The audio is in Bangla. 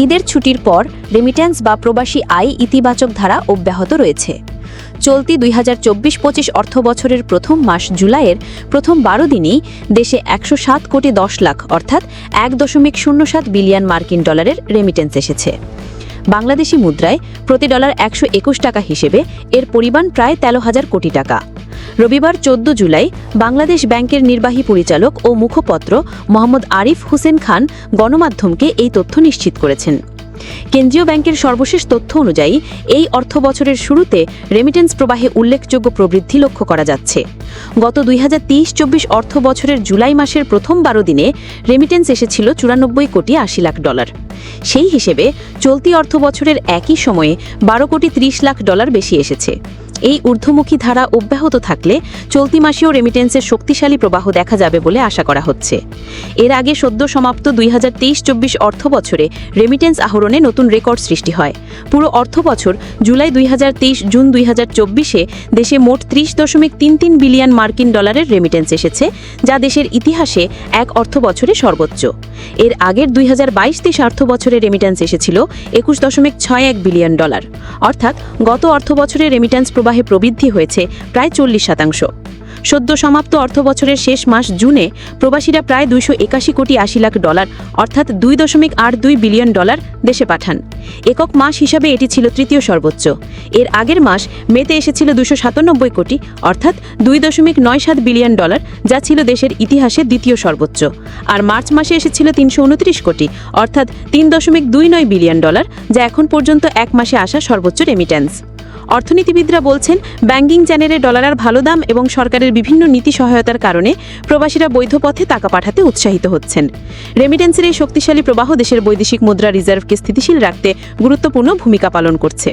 ঈদের ছুটির পর রেমিট্যান্স বা প্রবাসী আয় ইতিবাচক ধারা অব্যাহত রয়েছে। চলতি ২০২৪-২৫ অর্থবছরের প্রথম মাস জুলাইয়ের প্রথম ১২ দিনেই দেশে ১০৭ কোটি ১০ লাখ অর্থাৎ ১.০৭ বিলিয়ন মার্কিন ডলারের রেমিটেন্স এসেছে। বাংলাদেশি মুদ্রায় প্রতি ডলার ১২১ টাকা হিসেবে এর পরিমাণ প্রায় ১৩,০০০ কোটি টাকা। রবিবার ১৪ জুলাই বাংলাদেশ ব্যাংকের নির্বাহী পরিচালক ও মুখপত্র মোহাম্মদ আরিফ হোসেন খান গণমাধ্যমকে এই তথ্য নিশ্চিত করেছেন। কেন্দ্রীয় ব্যাংকের সর্বশেষ তথ্য অনুযায়ী এই অর্থবছরের শুরুতে রেমিটেন্স প্রবাহে উল্লেখযোগ্য প্রবৃদ্ধি লক্ষ্য করা যাচ্ছে। গত ২০২৩-২৪ অর্থবছরের জুলাই মাসের প্রথম ১২ দিনে রেমিটেন্স এসেছিল ৯৪ কোটি ৮০ লাখ ডলার। সেই হিসেবে চলতি অর্থবছরের একই সময়ে ১২ কোটি ৩০ লাখ ডলার বেশি এসেছে। এই ঊর্ধ্বমুখী ধারা অব্যাহত থাকলে চলতি মাসেও রেমিটেন্সের শক্তিশালী প্রবাহ দেখা যাবে বলে আশা করা হচ্ছে। এর আগে সদ্য সমাপ্ত ২০২৩-২৪ অর্থবছরে রেমিটেন্স আহরণে নতুন রেকর্ড সৃষ্টি হয়। পুরো অর্থবছর জুলাই ২০২৩ জুন ২০২৪-এ দেশে মোট ৩০.৩৩ বিলিয়ন মার্কিন ডলারের রেমিটেন্স এসেছে, যা দেশের ইতিহাসে এক অর্থবছরে সর্বোচ্চ। এর আগের ২০২২-২৩ অর্থবছরে রেমিটেন্স এসেছিল ২১.৬১ বিলিয়ন ডলার, অর্থাৎ গত অর্থবছরে রেমিটেন্স প্রবাহে প্রবৃদ্ধি হয়েছে প্রায় ৪০%। সদ্য সমাপ্ত অর্থবছরের শেষ মাস জুনে প্রবাসীরা প্রায় ২৮১ কোটি ৮০ লাখ ডলার অর্থাৎ ২.৮২ বিলিয়ন ডলার দেশে পাঠান। একক মাস হিসাবে এটি ছিল তৃতীয় সর্বোচ্চ। এর আগের মাস মেতে এসেছিল ২৯৭ কোটি অর্থাৎ ২.৯৭ বিলিয়ন ডলার, যা ছিল দেশের ইতিহাসে দ্বিতীয় সর্বোচ্চ। আর মার্চ মাসে এসেছিল ৩২৯ কোটি অর্থাৎ ৩.29 বিলিয়ন ডলার, যা এখন পর্যন্ত এক মাসে আসা সর্বোচ্চ রেমিটেন্স। অর্থনীতিবিদরা বলছেন, ব্যাংকিং চ্যানেলে ডলারের ভালো দাম এবং সরকারের বিভিন্ন নীতি সহায়তার কারণে প্রবাসীরা বৈধ পথে টাকা পাঠাতে উৎসাহিত হচ্ছেন। রেমিটেন্সের এই শক্তিশালী প্রবাহ দেশের বৈদেশিক মুদ্রা রিজার্ভকে স্থিতিশীল রাখতে গুরুত্বপূর্ণ ভূমিকা পালন করছে।